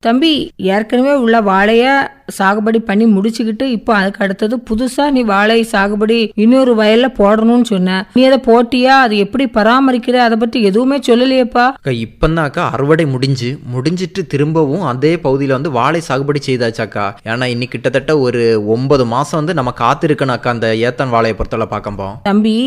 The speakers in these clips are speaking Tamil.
தம்பி, ஏற்கனவே உள்ள வாழைய சாகுபடி பண்ணி முடிச்சுக்கிட்டு இப்போ அதுக்கு அடுத்தது புதுசா நீ வாழை சாகுபடி இன்னொரு வயல்ல போடணும்னு சொன்ன. நீ அதை போட்டியா? அது எப்படி பராமரிக்கிற? அதை பத்தி எதுவுமே சொல்லலையேப்பா. இப்பந்தாக்கா அறுவடை முடிஞ்சிட்டு திரும்பவும் அதே பகுதியில் வந்து வாழை சாகுபடி செய்தாச்சாக்கா. ஏன்னா இன்னைக்கு கிட்டத்தட்ட ஒரு 9 மாசம் வந்து நம்ம காத்திருக்கணும்க்கா அந்த ஏத்தன் வாழையை பொறுத்தவரை பார்க்கப்போம். தம்பி,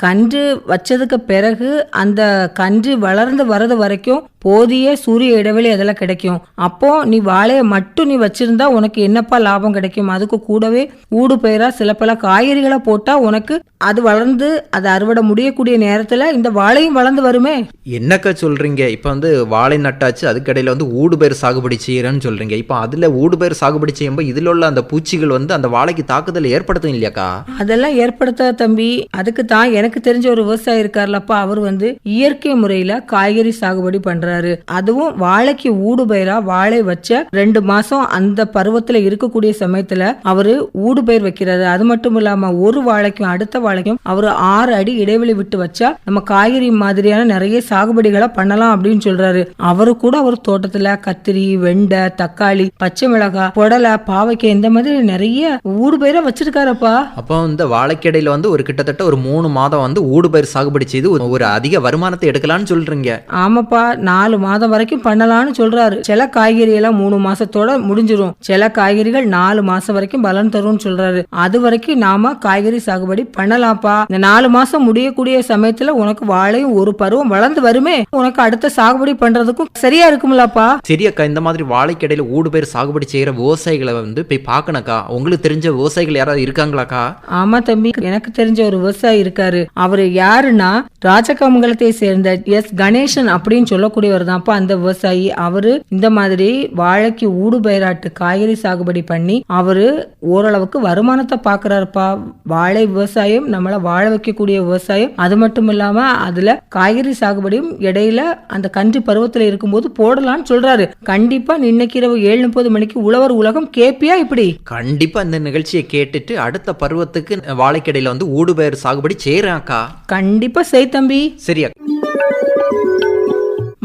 கன்று வச்சதுக்கு பிறகு அந்த கன்று வளர்ந்து வர்றது வரைக்கும் போதிய சூரிய இடைவெளி அதெல்லாம் கிடைக்கும். அப்போ நீ வாழையை மட்டும் நீ வச்சிருந்தா உனக்கு என்னப்பா லாபம் கிடைக்கும்? அதுக்கு கூடவே ஊடு பயிரா சில பல காய்கறிகளை போட்டா உனக்கு அது வளர்ந்து அது அறுவடை முடியக்கூடிய நேரத்துல இந்த வாழையும் வளர்ந்து வருமே. என்னக்கா சொல்றீங்க? இப்ப வந்து வாழை நட்டாச்சு, அதுக்கடையில வந்து ஊடு பயிர் சாகுபடி செய்யறேன்னு சொல்றீங்க. இப்ப அதுல ஊடு பயிர் சாகுபடி செய்யும்போது இதுல உள்ள அந்த பூச்சிகள் வந்து அந்த வாழைக்கு தாக்குதல் ஏற்படுத்தும் இல்லையாக்கா? அதெல்லாம் ஏற்படுத்த தம்பி. அதுக்கு தான் எனக்கு தெரிஞ்ச ஒரு விவசாயி இருக்காருலப்பா, அவர் வந்து இயற்கை முறையில காய்கறி சாகுபடி பண்றாரு. அதுவும் வாழைக்கு ஊடு பயிரா வாழை வச்ச 2 மாசம் அந்த பருவத்துல இருக்கக்கூடிய சமயத்துல அவரு ஊடு பயிர் வைக்கிறாரு. அது மட்டும் இல்லாம ஒரு வாழைக்கும் அடுத்த வாழைக்கும் அவரு 6 அடி இடைவெளி விட்டு வச்சா நம்ம காய்கறி மாதிரியான நிறைய சாகுபடிகளை பண்ணலாம் அப்படின்னு சொல்றாரு. அவரு கூட அவர் தோட்டத்துல கத்திரி, வெண்டை, தக்காளி, பச்சை மிளகாய், புடலை, பாவைக்காய் இந்த மாதிரி நிறைய ஊடு பயிரை வச்சிருக்காருப்பா. அப்போ இந்த வாழைக்கடையில வந்து ஒரு கிட்டத்தட்ட ஒரு 3 மாதம் வந்து ஊடு பயிர் சாகுபடி செய்து ஒரு அதிக வருமானத்தை எடுக்கலாம்னு சொல்றீங்க. ஆமாப்பா, 4 மாதம் வரைக்கும் பண்ணலாம்னு சொல்றாரு. சில காய்கறி எல்லாம் 3 மாசத்தோட முடிஞ்சிரும். சில காய்கறிகள் 4 மாசம் வரைக்கும் பலன் தரும்னு சொல்றாரு. அது வரைக்கும் நாம காய்கறி சாகுபடி பண்ணலாம்ப்பா. இந்த 4 மாசம் முடியக்கூடிய சமயத்துல உனக்கு வாழையும் ஒரு பருவம் வளர்ந்து வருமே, உனக்கு அடுத்த சாகுபடி பண்றதுக்கும் சரியா இருக்கும்லப்பா. சரியக்கா, இந்த மாதிரி வாழைக்கடையில ஊடு பயிர் சாகுபடி செய்யற விவசாயிகளை வந்து போய் பார்க்கணக்கா. உங்களுக்கு தெரிஞ்ச விவசாயிகள் யாராவது இருக்காங்களாக்கா? ஆமா தம்பி, எனக்கு தெரிஞ்ச ஒரு விவசாயி இருக்காரு. அவரு யாருன்னா ராஜகமங்கலத்தை சேர்ந்த எஸ் கணேசன் அப்படின்னு சொல்லக்கூடியவர் தான்ப்பா அந்த விவசாயி. அவரு இந்த மாதிரி வாழைக்கு ஊடு பயிராட்டு காய்கறி சாகுபடி பண்ணி அவரு ஓரளவுக்கு வருமானத்தை பாக்குறாருப்பா. வாழை விவசாயம் நம்மள வாழ வைக்கக்கூடிய விவசாயம். அது மட்டும் இல்லாம அதுல காய்கறி சாகுபடியும் இடையில அந்த கன்றி பருவத்துல இருக்கும்போது போடலாம்னு சொல்றாரு. கண்டிப்பா இன்னைக்கு இரவு 7:30 மணிக்கு உழவர் உலகம் கேப்பியா? இப்படி கண்டிப்பா இந்த நிகழ்ச்சியை கேட்டுட்டு அடுத்த பருவத்துக்கு வாழைக்கடையில வந்து ஊடு பயிர் சாகுபடி செய்யறாக்கா. கண்டிப்பா செய் தம்பி. சரியா.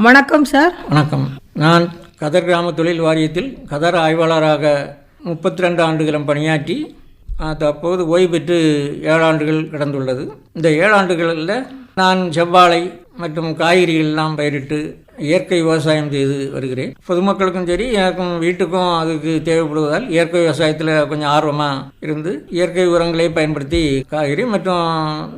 வணக்கம் சார். வணக்கம். நான் கதர் கிராம தொழில் வாரியத்தில் கதர் ஆய்வாளராக 32 ஆண்டுகளும் பணியாற்றி தற்போது ஓய்வு பெற்று 7 ஆண்டுகள் கடந்துள்ளது. இந்த 7 ஆண்டுகளில் நான் செவ்வாழை மற்றும் காய்கறிகள் எல்லாம் பயிரிட்டு இயற்கை விவசாயம் செய்து வருகிறேன். பொதுமக்களுக்கும் சரி எனக்கும் வீட்டுக்கும் அதுக்கு தேவைப்படுவதால் இயற்கை விவசாயத்தில் கொஞ்சம் ஆர்வமாக இருந்து இயற்கை உரங்களை பயன்படுத்தி காய்கறி மற்றும்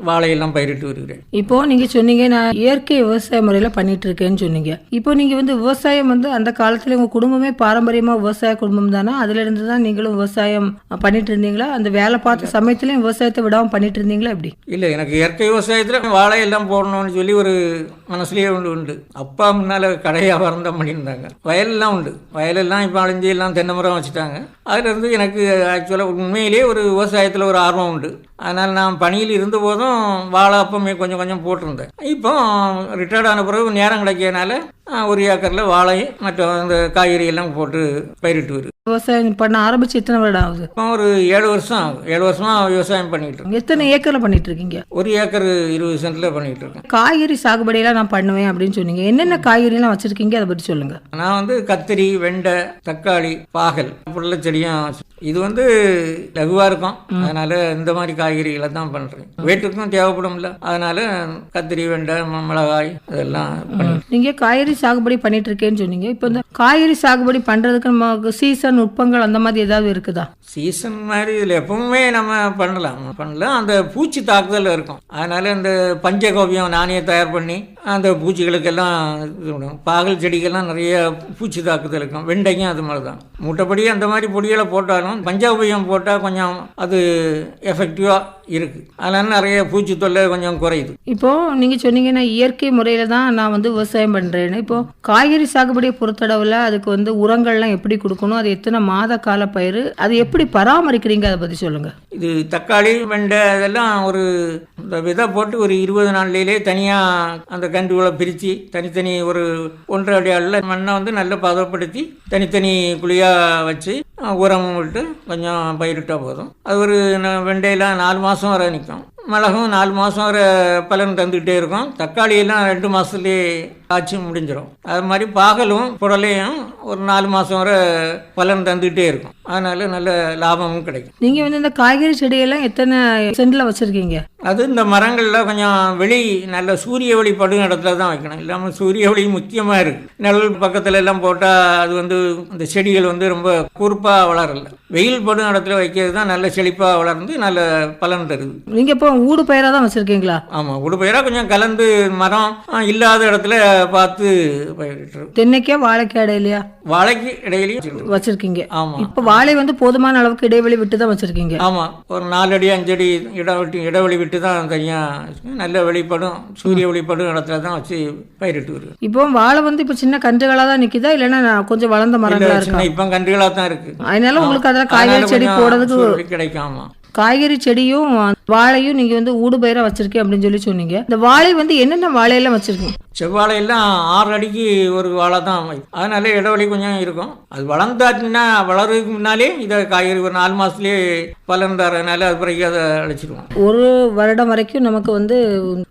வாழையெல்லாம் பயிரிட்டு வருகிறேன். இப்போ நீங்க சொன்னீங்க நான் இயற்கை விவசாய முறையில பண்ணிட்டு இருக்கேன்னு சொன்னீங்க. இப்போ நீங்க வந்து விவசாயம் வந்து அந்த காலத்துல உங்க குடும்பமே பாரம்பரியமா விவசாய குடும்பம் தானே? அதுல இருந்து தான் நீங்களும் விவசாயம் பண்ணிட்டு இருந்தீங்களா? அந்த வேலை பார்த்த சமயத்திலயும் விவசாயத்தை விடாம பண்ணிட்டு இருந்தீங்களா? எப்படி? இல்லை, எனக்கு இயற்கை விவசாயத்தில் வாழையெல்லாம் போடணும்னு சொல்லி ஒரு மனசுலேயே உண்டு. அப்பா முன்னால் கடை வியாபாரம் தான் பண்ணியிருந்தாங்க. வயலெல்லாம் உண்டு. வயலெல்லாம் இப்போ அழிஞ்சி எல்லாம் தென்னை மரம் வச்சுட்டாங்க. அதிலிருந்து எனக்கு ஆக்சுவலாக உண்மையிலேயே ஒரு விவசாயத்தில் ஒரு ஆர்வம் உண்டு. அதனால் நான் பணியில் இருந்த போதும் வாழை அப்பமே கொஞ்சம் கொஞ்சம் போட்டிருந்தேன். இப்போ ரிட்டையர்ட் ஆன பிறகு நேரம் கிடைக்கிறதுனால ஒரு ஏக்கரில் வாழை மற்ற அந்த காய்கறி எல்லாம் போட்டு பயிரிட்டு வருது. விவசாயம் பண்ண ஆரம்பிச்சு எத்தனை வருடம் ஆகுது? இப்போ ஒரு 7 வருஷம் ஆகும். 7 வருஷமா விவசாயம் பண்ணிட்டு இருக்கேன். எத்தனை ஏக்கர்ல பண்ணிட்டு இருக்கீங்க? 1 ஏக்கர் 20 சென்ட்ல பண்ணிட்டு இருக்கேன். காய்கறி சாகுபடியெல்லாம் நான் பண்ணுவேன் அப்படின்னு சொன்னீங்க. என்னென்ன காய்கறி எல்லாம் வச்சிருக்கீங்க, அதை பற்றி சொல்லுங்க. நான் வந்து கத்திரி, வெண்டை, தக்காளி, பாகல், புள்ள செடியும். இது வந்து லகுவா இருக்கும். அதனால இந்த மாதிரி காய்கறிகளை தான் பண்றேன். வீட்டுக்கும் தேவைப்படும்ல, அதனால கத்திரி, வெண்டை, மிளகாய் இதெல்லாம் பண்ணுறேன். நீங்க காய்கறி சாகுபடி பண்ணிட்டு இருக்கேன்னு சொன்னீங்க. இப்போ இந்த காய்கறி சாகுபடி பண்றதுக்கு நமக்கு சீசன் நுட்பங்கள் அந்த மாதிரி ஏதாவது இருக்குதா? சீசன் மாதிரி இதில் எப்பவுமே நம்ம பண்ணலாம். அந்த பூச்சி தாக்குதல் இருக்கும். அதனால இந்த பஞ்சகோபியம் நானே தயார் பண்ணி அந்த பூச்சிகளுக்கெல்லாம் பாகல் செடிக்கெல்லாம் நிறைய பூச்சி தாக்குதல் இருக்கும். வெண்டைக்கும் அது மாதிரி தான். மூட்டைப்படி அந்த மாதிரி பொடிகளை போட்டாலும் பஞ்சகோபியம் போட்டால் கொஞ்சம் அது எஃபெக்டிவாக இருக்குது. அதனால நிறைய பூச்சி தொல்லை கொஞ்சம் குறையுது. இப்போ நீங்க சொன்னீங்க நான் இயற்கை முறையில தான் நான் வந்து விவசாயம் பண்றேன்னு. இப்போ காய்கறி சாகுபடியை பொறுத்தளவுல அதுக்கு வந்து உரங்கள்லாம் எப்படி கொடுக்கணும், அது எத்தனை மாத கால பயிர், அது எப்படி பராமரிக்கிறீங்க, அதை பத்தி சொல்லுங்க. இது தக்காளி, வெண்டை இதெல்லாம் ஒரு விதை போட்டு ஒரு 20 நாள்லேயே தனியாக அந்த கன்றுகளை பிரித்து தனித்தனி ஒரு 1.5 அடி அளவில் மண்ணை வந்து நல்லா பதப்படுத்தி தனித்தனி குழியாக வச்சு உரம் விட்டு கொஞ்சம் பயிரிட்டால் போதும். அது ஒரு வெண்டையெல்லாம் 4 மாதம் வரை நிற்கும். மிளகும் 4 மாதம் வரை பலன் தந்துக்கிட்டே இருக்கும். தக்காளியெல்லாம் 2 மாதத்துலேயே காய்ச்சி முடிஞ்சிடும். அது மாதிரி பாகலும் புடலையும் ஒரு 4 மாதம் வரை பலன் தந்துகிட்டே இருக்கும். அதனால நல்ல லாபமும் கிடைக்கும். நீங்க வந்து இந்த காய்கறி செடியெல்லாம் எத்தனை சென்ட்ல வச்சிருக்கீங்க? அது இந்த மரங்களில் கொஞ்சம் வெளி நல்ல சூரிய ஒளி படும் இடத்துல தான் வைக்கணும். இல்லாமல் சூரிய ஒளி முக்கியமாக இருக்குது. நிழல் பக்கத்துல எல்லாம் போட்டால் அது வந்து அந்த செடிகள் வந்து ரொம்ப கூர்ப்பாக வளரல. வெயில் படும் இடத்துல வைக்கிறது தான் நல்ல செழிப்பாக வளர்ந்து நல்ல பலன் தருது. நீங்க இப்போ ஊடு பயிரா தான் வச்சிருக்கீங்களா? ஆமாம், உடுப்பயிராக கொஞ்சம் கலந்து மரம் இல்லாத இடத்துல பார்த்து பயிரிட்டு. தென்னைக்கா வாழைக்கா இடையிலையா? வாழைக்கு இடையிலையும் வச்சிருக்கீங்க. ஆமாம். இப்ப வாழை வந்து போதுமான அளவுக்கு இடைவெளி விட்டு தான் வச்சிருக்கீங்க. ஆமாம், ஒரு 4 அடி 5 அடி இடைவெளி விட்டு தான் தனியாக நல்ல வெளிப்படும் சூரிய வெளிப்படும் இடத்துல தான் வச்சு பயிரிட்டு வருது. இப்போ வாழை வந்து இப்ப சின்ன கன்றுகளா தான் நிக்குதா இல்லைன்னா கொஞ்சம் வளர்ந்த மரங்களா இருக்கா? இப்போ கன்றுகளாக தான் இருக்கு. அதனால உங்களுக்கு அதெல்லாம் காய்கறி செடி போடுறதுக்கு கிடைக்கும். ஆமாம், காய்கறி செடியும் வாழையும் நீங்க வந்து ஊடு பயிரா வச்சிருக்கேன் அப்படின்னு சொல்லி சொன்னீங்க. இந்த வாழை வந்து என்னென்ன வாழையெல்லாம் வச்சிருக்கீங்க? செவ்வாழையெல்லாம் 6 அடிக்கு ஒரு வாழை தான் வைக்கும். அதனால இடைவெளி கொஞ்சம் இருக்கும். அது வளர்ந்தாச்சுன்னா வளர்றதுக்கு முன்னாலே இதை காய்கறி ஒரு 4 மாதத்துலேயே பலன் தரனால அது பிறகு அதை அழைச்சிடுவோம். ஒரு வருடம் வரைக்கும் நமக்கு வந்து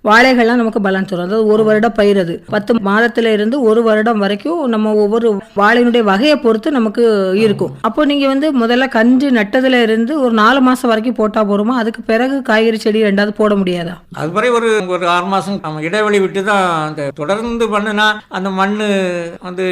வாழைகள்லாம் நமக்கு பலன் தரும். அதாவது ஒரு வருடம் பயிர், அது 10 மாதத்துல இருந்து ஒரு வருடம் வரைக்கும் நம்ம ஒவ்வொரு வாழையினுடைய வகையை பொறுத்து நமக்கு இருக்கும். அப்போ நீங்க வந்து முதல்ல கன்று நட்டதுல இருந்து ஒரு 4 மாசம் வரைக்கும் போட்டா போருமா? அதுக்கு பிறகு காய்கறி செடி ரெண்டாவது போட முடியாதா? அது பிறகு ஒரு 6 மாதம் நம்ம இடைவெளி விட்டு தான் அந்த தொடர்ந்து பண்ணுனா அந்த மண் வந்து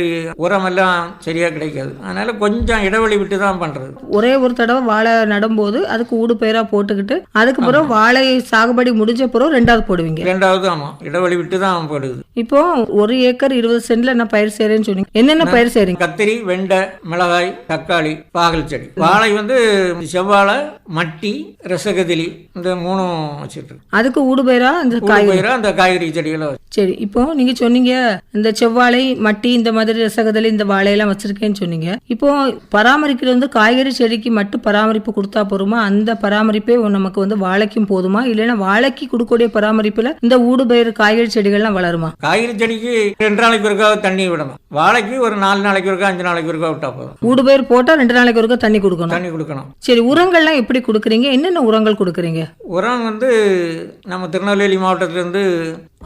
உரம் எல்லாம் சரியா கிடைக்காது. அதனால கொஞ்சம் இடைவெளி விட்டு தான் பண்றது. ஒரே ஒரு தடவை வாழை நடும்போது அதுக்கு ஊடு பயிரா போட்டுக்கிட்டு அதுக்கு பிறகு வாழை சாகுபடி முடிஞ்ச பிறகு ரெண்டாவது போடுவீங்க. ரெண்டாவது ஆமா, இடைவெளி விட்டு தான் போடுது. இப்போ 1 ஏக்கர் 20 சென்ட்ல நான் பயிர் செய்யறேன்னு சொன்னீங்க. என்னென்ன பயிர் செய்றீங்க? கத்திரி, வெண்டை, மிளகாய், தக்காளி, பாகல் செடி. வாழை வந்து செவ்வாழை, மட்டி, ரசகதிலி இந்த 3 வச்சிருக்கு. அதுக்கு ஊடு பயிரா அந்த காய்கறி செடிகளை. சரி, இப்போ நீங்க சொன்னீங்க இந்த செவ்வாழை, மட்டி, இந்த மாதிரி ரசகதலி, இந்த வாழையெல்லாம் வச்சிருக்கேன்னு சொன்னீங்க. இப்போ பராமரிக்கிறது வந்து காய்கறி செடிக்கு மட்டும் பராமரிப்பு கொடுத்தா போருமா? அந்த பராமரிப்பே நமக்கு வந்து வாழைக்கும் போதுமா? இல்லைன்னா வாழைக்கு கொடுக்கக்கூடிய பராமரிப்புல இந்த ஊடு பயிர் காய்கறி செடிகள்லாம் வளருமா? காய்கறி செடிக்கு 2 நாளைக்கு ஒருக்கா தண்ணி விடணும். வாழைக்கு ஒரு 4 நாளைக்கு ஒருக்கா 5 நாளைக்கு ஒருக்கா விட்டா போதும். ஊடு பயிர் போட்டா 2 நாளைக்கு ஒருக்கா தண்ணி கொடுக்கணும். சரி, உரங்கள்லாம் எப்படி கொடுக்குறீங்க? என்னென்ன உரங்கள் கொடுக்குறீங்க? உரம் வந்து நம்ம திருநெல்வேலி மாவட்டத்திலிருந்து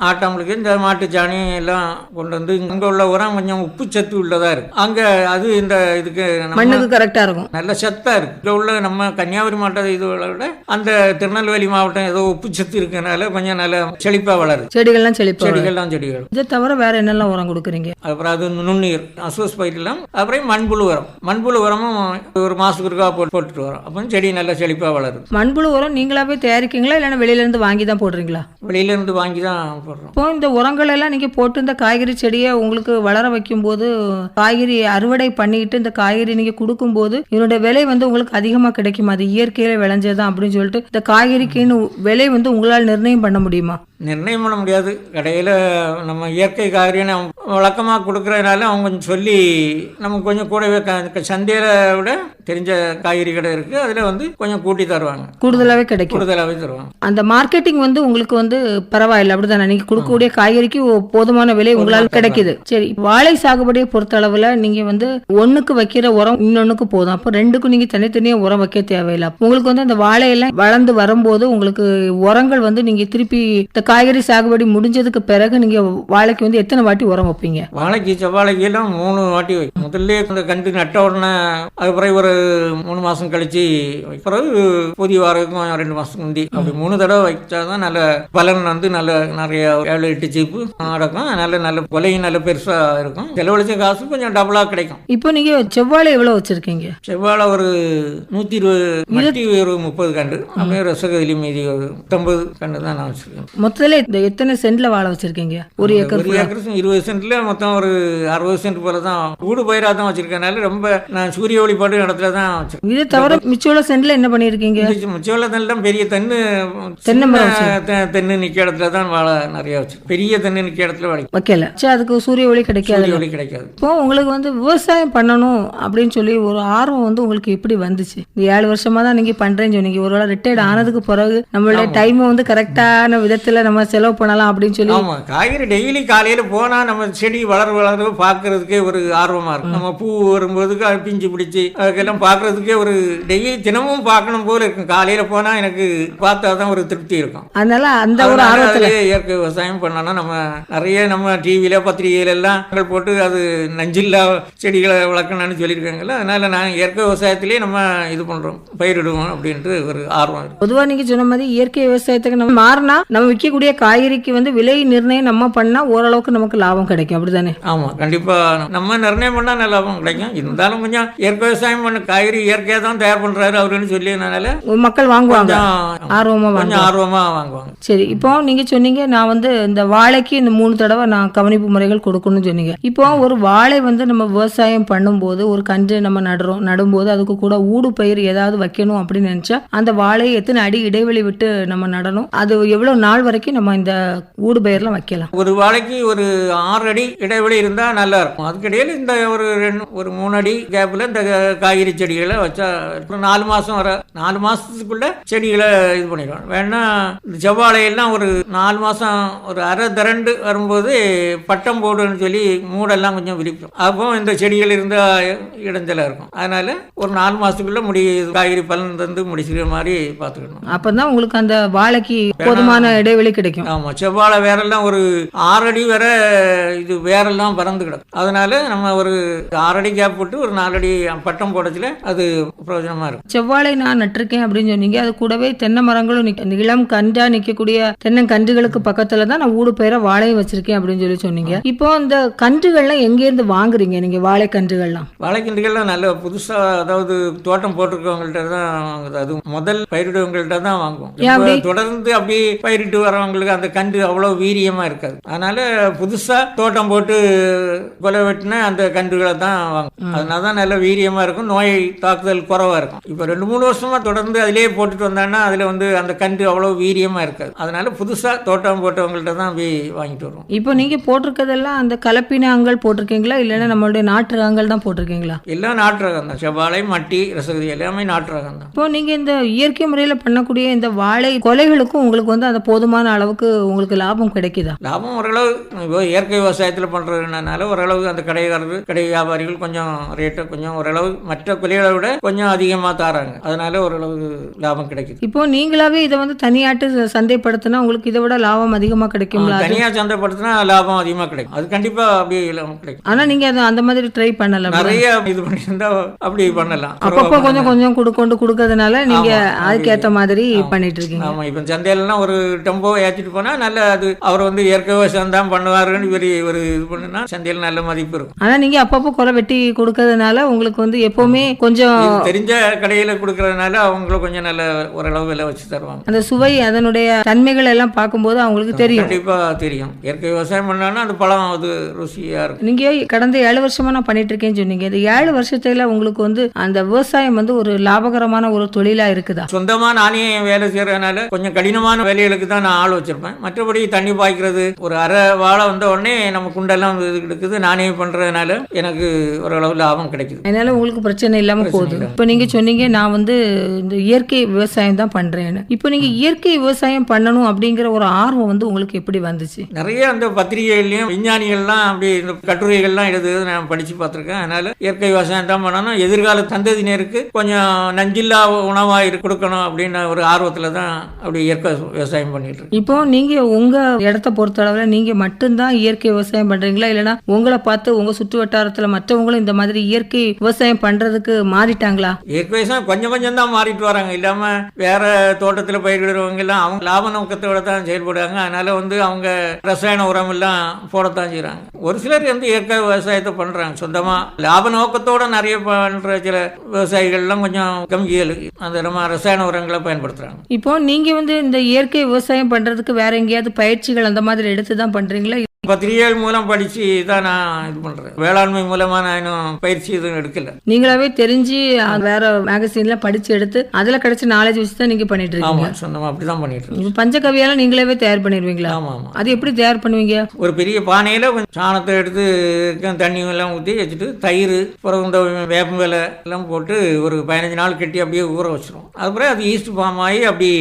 ஆட்டாம்பளுக்கு இந்த மாட்டு சாணி எல்லாம் கொண்டு வந்து இங்கே உள்ள உரம் கொஞ்சம் உப்பு சத்து உள்ளதா இருக்கு. அங்கே அது இந்த இதுக்கு மண்ணுக்கு கரெக்டாக இருக்கும், நல்ல சத்தா இருக்கு. இங்கே உள்ள நம்ம கன்னியாகுமரி மாவட்ட இதுகளை விட அந்த திருநெல்வேலி மாவட்டம் ஏதோ உப்பு சத்து இருக்கனால கொஞ்சம் நல்ல செழிப்பா வளருது. செடிகள் இதை தவிர வேற என்னெல்லாம் உரம் கொடுக்குறீங்க? அப்புறம் அது நுண்ணுயிர் அசோஸ் பயிரெல்லாம், அப்புறம் மண்புழு உரமும் ஒரு மாசத்துக்கு இருக்கா போட்டுட்டு வரோம். அப்போ செடி நல்லா செழிப்பா வளருது. மண்புழு உரம் நீங்களாவே தயாரிக்கீங்களா இல்லைன்னா வெளியில இருந்து வாங்கி தான் போடுறீங்களா? வெளியில இருந்து வாங்கி தான். இப்போ இந்த உரங்கள் எல்லாம் நீங்க போட்டு இந்த காய்கறி செடியை உங்களுக்கு வளர வைக்கும் போது, காய்கறி அறுவடை பண்ணிட்டு இந்த காய்கறி நீங்க கொடுக்கும் போது இதனுடைய விலை வந்து உங்களுக்கு அதிகமா கிடைக்குமா? அது இயற்கையில விளைஞ்சதான் அப்படின்னு சொல்லிட்டு இந்த காய்கறிக்குன்னு விலை வந்து உங்களால் நிர்ணயம் பண்ண முடியுமா? நிர்ணயம் பண்ண முடியாது. கடையில் நம்ம இயற்கை காய்கறின்னு வழக்கமாக கொடுக்குறதுனால அவங்க கொஞ்சம் சொல்லி நமக்கு கொஞ்சம் கூடவே சந்தையில விட தெரிஞ்ச காய்கறி கடை இருக்கு, அதில் வந்து கொஞ்சம் கூட்டி தருவாங்க, கூடுதலாகவே தருவாங்க. அந்த மார்க்கெட்டிங் வந்து உங்களுக்கு வந்து பரவாயில்லை, அப்படிதானே? நீங்க கொடுக்கக்கூடிய காய்கறிக்கு போதுமான விலை உங்களால் கிடைக்குது. சரி, வாழை சாகுபடியை பொறுத்த அளவுல நீங்க வந்து ஒண்ணுக்கு வைக்கிற உரம் இன்னொன்னுக்கு போதும். அப்போ 2க்கும் நீங்க தனித்தனியா உரம் வைக்க தேவையில்லை. உங்களுக்கு வந்து அந்த வாழையெல்லாம் வளர்ந்து வரும்போது உங்களுக்கு உரங்கள் வந்து நீங்க திருப்பி காய்கறி சாகுபடி முடிஞ்சதுக்கு பிறகு நீங்க வாழைக்கு வந்து எத்தனை வாட்டி உரம் வைப்பீங்க? வாழைக்கு செவ்வாழைக்கு எல்லாம் 3 வாட்டி வைக்கும். முதல்ல இந்த கண்டு நட்ட உடனே அது பிறகு ஒரு 3 மாசம் கழிச்சு, பிறகு புதிய வாரத்துக்கும் 2 மாசம் முந்தி, அப்படி 3 தடவை வச்சாதான் நல்ல பலன் வந்து நல்ல நிறைய 7-8 சீப்பு நடக்கும். நல்ல கொலையும் நல்ல பெருசா இருக்கும். செலவழிச்ச காசு கொஞ்சம் டபுளா கிடைக்கும். இப்போ நீங்க செவ்வாழை எவ்வளவு வச்சிருக்கீங்க? செவ்வாழை ஒரு 120, ஒரு 30 கண்டு, அப்படியே ரசகதிலி மீதி ஒரு 50 கண்டு தான் நான் வச்சிருக்கேன். எத்தனை சென்ட்ல வாழை வச்சிருக்கீங்க? 1 ஏக்கர் 20 சென்ட்ல மொத்தம் ஒரு 60 சென்ட் போல தான் ஊடு பயிரா தான் வச்சிருக்கனால ரொம்ப நான் சூரிய ஒளிப்பாடு இடத்துல தான் வச்சிருக்கேன். இது தவிர மிச்சோல சென்ட்ல என்ன பண்ணிருக்கீங்க? மிச்சோல தான் பெரிய தென்னை நிக்க இடத்துல தான் வாழை நிறைய வச்சிருக்கேன். பெரிய தென்னை நிக்க இடத்துல வைக்கல, அதுக்கு சூரிய ஒளி கிடைக்காது. இப்போ உங்களுக்கு வந்து விவசாயம் பண்ணணும் அப்படின்னு சொல்லி ஒரு ஆர்வம் வந்து உங்களுக்கு எப்படி வந்துச்சு? இந்த 7 வருஷமா தான் நீங்க பண்றேன்னு சொன்னீங்க. ஒருவேளை ரிட்டையர்ட் ஆனதுக்கு பிறகு நம்மளுடைய டைம் வந்து கரெக்டான விதத்துல நம்ம செலவு பண்ணலாம் அப்படின்னு சொல்லி. ஆமா, காய்கறி டெய்லி காலையில போனா நம்ம செடி வளர பாக்குறதுக்கே ஒரு ஆர்வமா இருக்கும். நம்ம பூ வரும்போதுக்கு அது பிஞ்சு பிடிச்சி அதுக்கெல்லாம் பார்க்கறதுக்கே ஒரு டெய்லி தினமும் பார்க்கணும் போல இருக்கும். காலையில போனா எனக்கு பார்த்தா தான் ஒரு திருப்தி இருக்கும். அதனால அந்த ஒரு ஆர்வத்துல இயற்கை விவசாயம் பண்ணோம்னா நம்ம நிறைய நம்ம டிவியில பத்திரிகையில எல்லாம் போட்டு அது நஞ்சில்லா செடிகளை வளர்க்கணும்னு சொல்லியிருக்காங்கல்ல. அதனால நான் இயற்கை விவசாயத்திலேயே நம்ம இது பண்றோம், பயிரிடுவோம் அப்படின்ட்டு ஒரு ஆர்வம் இருக்கு. பொதுவா நீங்க சொன்ன மாதிரி இயற்கை விவசாயத்துக்கு நம்ம மாறினா நம்ம விற்கக்கூடிய காய்கறிக்கு வந்து விலை நிர்ணயம் நம்ம பண்ணா ஓரளவுக்கு நமக்கு லாபம் கிடைக்கும், அப்படிதானே? ஆமா, கண்டிப்பா நம்ம நிர்ணயம் பண்ணா நல்ல லாபம் கிடைக்கும். இருந்தாலும் கொஞ்சம் இயற்கை விவசாயம் பண்ண காய்கறி இயற்கையா தான் தயார் பண்றாரு அவருன்னு சொல்லியதுனால மக்கள் வாங்குவாங்க, ஆர்வமா கொஞ்சம் ஆர்வமா வாங்குவாங்க. சரி, இப்போ நீங்க சொன்னீங்க நான் வந்து இந்த வாழைக்கு இந்த 3 தடவை நான் கவனிப்பு முறைகள் கொடுக்கணும்னு சொன்னீங்க. இப்போ ஒரு வாழை வந்து நம்ம விவசாயம் பண்ணும்போது ஒரு கன்று நம்ம நடும்போது அதுக்கு கூட ஊடு பயிர் ஏதாவது வைக்கணும் அப்படின்னு நினைச்சா அந்த வாழையை எத்தனை அடி இடைவெளி விட்டு நம்ம நடணும்? அது எவ்வளவு நாள் வரைக்கும் நம்ம இந்த ஊடு பயிர்லாம் வைக்கலாம்? ஒரு வாழைக்கு ஒரு 6 அடி இடைவெளி இருந்தா நல்லா இருக்கும். அதுக்கிடையில இந்த ஒரு 3 அடி கேப்ல இந்த காய்கறி செடிகளை வச்சா 4 மாசம் வர 4 மாசத்துக்குள்ள செடிகளை இது பண்ணிடுவாங்க. வேணா இந்த செவ்வாழையெல்லாம் ஒரு 4 மாசம் ஒரு அரை திரண்டு வரும்போது பட்டம் போடுன்னு சொல்லி மூடெல்லாம் கொஞ்சம் விரிக்கும். அப்போ இந்த செடிகள் இருந்தா இடைஞ்சலா இருக்கும். அதனால ஒரு 4 மாசத்துக்குள்ள காய்கறி பலன் தந்து முடிச்சுக்கிற மாதிரி பார்த்துக்கணும். அப்பதான் உங்களுக்கு அந்த வாழைக்கு போதுமான இடைவெளி கிடைக்கும். ஆமா, செவ்வாழை வேரெல்லாம் ஒரு 6 அடி வர இது வேரெல்லாம் பறந்து கிடக்கும். அதனால நம்ம ஒரு 6 அடி கேப் போட்டு ஒரு 4 அடி பட்டம் போடச்சுல அது பிரயோஜனமா இருக்கும். செவ்வாழை நான் நட்டிருக்கேன் அப்படின்னு சொன்னீங்க. அது கூடவே தென்னை மரங்களும் இளம் கன்றா நிக்கக்கூடிய தென்னங்கன்றுகளுக்கு பக்கத்துல தான் நான் ஊடு பயிர வாழையும் வச்சிருக்கேன் அப்படின்னு சொன்னீங்க. இப்போ இந்த கன்றுகள்லாம் எங்க இருந்து வாங்குறீங்க நீங்க? வாழை கன்றுகள்லாம் வாழைக்கன்றுகள்லாம் நல்ல புதுசா, அதாவது தோட்டம் போட்டிருக்கவங்கள்ட்ட தான் வாங்குது. அது முதல் பயிரிடுவங்கள்ட்ட தான் வாங்குவோம். தொடர்ந்து அப்படி பயிரிட்டு வரவங்களுக்கு அந்த கன்று அவ்வளவு வீரியமா இருக்காது. அதனால புதுசா தோட்டம் போட்டு கொலை வெட்டின அந்த கன்றுகளை தான் வாங்கும். அதனாலதான் நல்ல வீரியமா இருக்கும், நோய் தாக்குதல் குறைவா இருக்கும். இப்ப 2-3 வருஷமா தொடர்ந்து அதிலேயே போட்டுட்டு வந்தாங்கன்னா அதுல வந்து அந்த கன்று அவ்வளவு வீரியமா இருக்காது. அதனால புதுசா தோட்டம் போட்டவங்கள்ட்ட தான் போய் வாங்கிட்டு வருவோம். இப்போ நீங்க போட்டிருக்கதெல்லாம் அந்த கலப்பினங்கள் போட்டிருக்கீங்களா, இல்லைன்னா நம்மளுடைய நாட்டு ரகங்கள் தான் போட்டிருக்கீங்களா? எல்லாம் நாட்டு ரகம் தான். செவ்வாழை, மட்டி, ரசகுதி எல்லாமே நாட்டு ரகம் தான். இப்போ நீங்க இந்த இயற்கை முறையில பண்ணக்கூடிய இந்த வாழை கொலைகளுக்கும் உங்களுக்கு வந்து அந்த போதுமான அளவுக்கு உங்களுக்கு லாபம் கிடைக்குதா? லாபம் ஓரளவு இயற்கை விவசாயத்தில் பண்றதுனால ஓரளவு அந்த கடைக்காரர்கள், கடை வியாபாரிகள் கொஞ்சம் ரேட்டை கொஞ்சம் ஓரளவு மற்ற கொலைகளை விட கொஞ்சம் அதிகமா தாராங்க. அதனால ஓரளவு லாபம் கிடைக்குது. இப்போ நீங்களாவே இதை வந்து தனியாட்டு சந்தைப்படுத்தினா உங்களுக்கு இதை விட லாபம் அதிகமா கிடைக்கும். தனியா சந்தைப்படுத்தினா லாபம் அதிகமா கிடைக்கும். அது கண்டிப்பா அப்படியே லாபம் கிடைக்கும். ஆனா நீங்க அந்த மாதிரி ட்ரை பண்ணல, நிறைய இது பண்ணிருந்தா அப்படி பண்ணலாம். அப்பப்போ கொஞ்சம் கொஞ்சம் கொண்டு கொடுக்கறதுனால நீங்க அதுக்கேற்ற மாதிரி பண்ணிட்டு இருக்கீங்க. ஆமா, இப்ப சந்தையிலாம் ஒரு டெம்போ ஏற்றிட்டு போனா நல்ல அது அவர் வந்து இயற்கை விவசாயம் தான் பண்ணுவாருன்னு ஒரு இது பண்ணுனா சந்தையில நல்ல மதிப்பு இருக்கும். ஆனா நீங்க அப்பப்போ கொலை வெட்டி கொடுக்கறதுனால உங்களுக்கு வந்து எப்பவுமே கொஞ்சம் தெரிஞ்ச கடையில கொடுக்கறதுனால அவங்களுக்கு கொஞ்சம் நல்ல ஓரளவு விலை வச்சு தருவாங்க. அந்த சுவை அதனுடைய தன்மைகள் எல்லாம் பார்க்கும்போது அவங்களுக்கு தெரியும். கண்டிப்பா தெரியும். இயற்கை விவசாயம் பண்ணா அந்த பழம் அது ருசியா இருக்கும். நீங்க கடந்த 7 வருஷமா நான் பண்ணிட்டு இருக்கேன்னு சொன்னீங்க. இந்த 7 வருஷத்துல உங்களுக்கு வந்து அந்த விவசாயம் வந்து ஒரு லாபகரமான ஒரு தொழிலா இருக்குதா? சொந்தமா நானே வேலை செய்யறதுனால கொஞ்சம் கடினமான வேலைகளுக்கு தான் நான் ஆள் வச்சிருப்பேன். மற்றபடி தண்ணி பாய்க்கிறது, ஒரு அரை வாழை வந்த உடனே நம்ம குண்டெல்லாம் இருக்குது, நானே பண்றதுனால எனக்கு ஓரளவு லாபம் கிடைக்குது. அதனால உங்களுக்கு பிரச்சனை இல்லாம போகுது. இப்ப நீங்க சொன்னீங்க நான் வந்து இந்த இயற்கை விவசாயம் தான் பண்றேன்னு. இப்போ நீங்க இயற்கை விவசாயம் பண்ணணும் அப்படிங்கிற ஒரு ஆர்வம் வந்து உங்களுக்கு எப்படி வந்துச்சு? நிறைய அந்த பத்திரிகைகள்லயும் விஞ்ஞானிகள்லாம் அப்படி இந்த கட்டுரைகள்லாம் எழுதுறது நான் படிச்சு பார்த்திருக்கேன். அதனால இயற்கை விவசாயம் தான் பண்ணணும், எதிர்கால தந்ததியினருக்கு கொஞ்சம் நஞ்சில்லா உணவா கொடுக்கணும் அப்படின்னு ஒரு ஆர்வத்துல தான் அப்படி இயற்கை விவசாயம் பண்ணிட்டு இருக்கு. இப்போ நீங்க உங்க இடத்தை பொறுத்தளவுல நீங்க மட்டும்தான் இயற்கை விவசாயம் பண்றீங்களா, இல்லைன்னா உங்களை பார்த்து உங்க சுற்று வட்டாரத்துல மற்றவங்களும் இந்த மாதிரி இயற்கை விவசாயம் பண்றதுக்கு மாறிட்டாங்களா? இயற்கை விவசாயம் கொஞ்சம் கொஞ்சம் தான் மாறிட்டு வராங்க. இல்லாம வேற தோட்டத்துல பயிரிடுறவங்க எல்லாம் அவங்க லாப நோக்கத்தோட தான் செயல்படுறாங்க. அதனால வந்து அவங்க ரசாயன உரம் எல்லாம் போடத்தான் செய்யறாங்க. ஒரு சிலர் வந்து இயற்கை விவசாயத்தை பண்றாங்க சொந்தமா. லாப நோக்கத்தோட நிறைய பண்ற சில விவசாயிகள் எல்லாம் கொஞ்சம் கம்மியல் அந்த நம்ம ரசாயன உரங்களை பயன்படுத்துறாங்க. இப்போ நீங்க வந்து இந்த இயற்கை விவசாயம் பண்றதுக்கு வேற எங்கேயாவது பயிற்சிகள் அந்த மாதிரி எடுத்து தான் பண்றீங்களா? பத்திரிகைகள் மூலம் படிச்சு தான் நான் இது பண்றேன். வேளாண்மை மூலமா நான் இன்னும் பயிற்சி எதுவும் எடுக்கல. நீங்களாவே தெரிஞ்சு வேற மேகசின்ல படிச்சு எடுத்து அதுல கிடைச்ச நாலேஜ் வச்சு தான் நீங்க பண்ணிட்டு இருக்கீங்க? ஆமா, சொந்தமா அப்படிதான் பண்ணிட்டு இருக்கேன். பஞ்சகவியால நீங்களாவே தயார் பண்ணிடுவீங்களா? ஆமா ஆமா. அது எப்படி தயார் பண்ணுவீங்க? ஒரு பெரிய பானையில கொஞ்சம் சாணத்தை எடுத்து தண்ணி எல்லாம் ஊற்றி வச்சுட்டு தயிர், அப்புறம் இந்த வேப்ப வேலை எல்லாம் போட்டு ஒரு 15 நாள் கட்டி அப்படியே ஊற வச்சிரும். அதுக்கப்புறம் அது ஈஸ்ட் ஃபார்ம் ஆகி அப்படி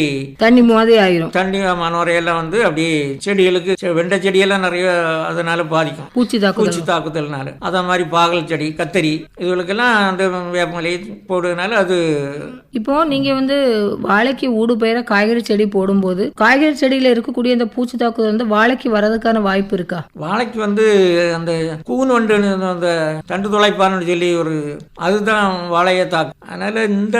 தண்ணி மாதிரி ஆயிரும். தண்ணி நுரையெல்லாம் வந்து அப்படியே செடிகளுக்கு வெண்டை செடியெல்லாம் நிறைய அதனால பாதிக்கும், பூச்சி பூச்சி தாக்குதல்னால. அத மாதிரி பாகல் செடி, கத்தரி இதுகளுக்கெல்லாம் அந்த வேப்பமலை போடுறதுனால அது. இப்போ நீங்க வந்து வாழைக்கு ஊடுபயிர காய்கறி செடி போடும்போது காய்கறி செடியில இருக்கக்கூடிய இந்த பூச்சி தாக்குதல் வந்து வாழைக்கு வரதுக்கான வாய்ப்பு இருக்கா? வாழைக்கு வந்து அந்த கூன் வண்டு, அந்த தண்டு துளைப்பான்னு சொல்லி ஒரு அதுதான் வாழையை தாக்கும். அதனால இந்த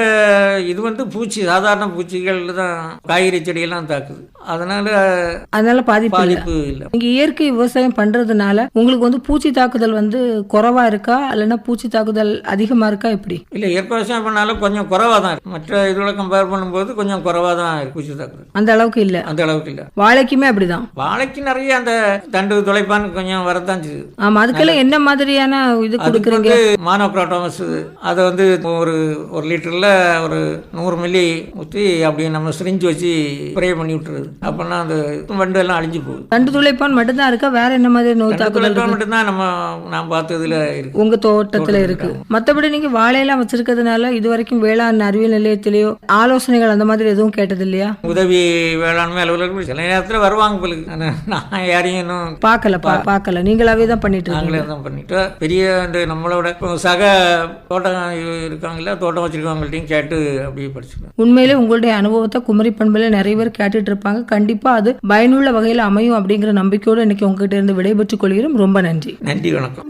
இது வந்து பூச்சி, சாதாரண பூச்சிகள் தான் காய்கறி செடியெல்லாம் தாக்குது. அதனால பாதிப்பு இல்லை. நீங்க இயற்கை விவசாயம் பண்றதுனால உங்களுக்கு வந்து பூச்சி தாக்குதல் வந்து குறைவா இருக்கா இல்லைன்னா பூச்சி தாக்குதல் அதிகமா இருக்கா? எப்படி? இல்ல, இயற்கை விவசாயம் பண்ணாலும் கொஞ்சம் குறைவா தான் இருக்கு. மற்ற இதுல கம்பேர் பண்ணும்போது கொஞ்சம் குறைவா தான் இருக்கு பூச்சி தாக்குதல். அந்த அளவுக்கு இல்ல. வாழைக்குமே அப்படிதான். வாழைக்கு நிறைய அந்த தண்டு துளைப்பான்னு கொஞ்சம் வரதான் செய்யுது. ஆமா, அதுக்கெல்லாம் என்ன மாதிரியான இது கொடுக்குறீங்க? மானோக்ரோட்டோமஸ் அதை வந்து ஒரு லிட்டர்ல ஒரு 100 மில்லி ஊற்றி அப்படியே நம்ம சிரிஞ்சு வச்சு ஸ்ப்ரே பண்ணி விட்டுருது. அப்படின்னா அந்த வண்டு எல்லாம் அழிஞ்சு போகுது. தண்டு துளைப்பான் மட்டும் தான் இருக்கா? வேற என்ன மாதிரி நோய் தாக்குதல் மட்டும் தான் நான் பார்த்ததுல இருக்கு, உங்க தோட்டத்துல இருக்கு. மத்தபடி நீங்க வாழையெல்லாம் வச்சிருக்கிறதுனால இது வரைக்கும் வேளாண் அறிவியல் நிலையத்திலேயோ ஆலோசனைகள் அந்த மாதிரி எதுவும் கேட்டது இல்லையா? உதவி வேளாண்மை அலுவலர்கள் சில நேரத்தில் வருவாங்க. நான் யாரையும் இன்னும் பார்க்கல. நீங்களாவே தான் பண்ணிட்டு நாங்களே தான் பண்ணிட்டு பெரிய நம்மளோட சக தோட்டம் இருக்காங்களா, தோட்டம் வச்சிருக்கவங்கள்ட்டையும் கேட்டு அப்படியே படிச்சுக்கோங்க. உண்மையிலே உங்களுடைய அனுபவத்தை குமரி பண்புல நிறைய பேர் கேட்டுட்டு இருப்பாங்க. கண்டிப்பா அது பயனுள்ள வகையில் அமையும் அப்படிங்கிற நம்பிக்கையோடு இன்னைக்கு உங்ககிட்ட இருந்து விடைபெற்றுக் கொள்கிறோம். ரொம்ப நன்றி. நன்றி, வணக்கம்.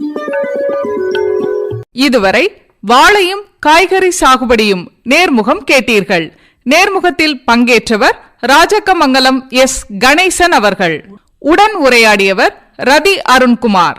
இதுவரை வாழையும் காய்கறி சாகுபடியும் நேர்முகம் கேட்டீர்கள். நேர்முகத்தில் பங்கேற்றவர் ராஜக்கமங்கலம் எஸ். கணேசன் அவர்கள். உடன் உரையாடியவர் ரதி அருண்குமார்.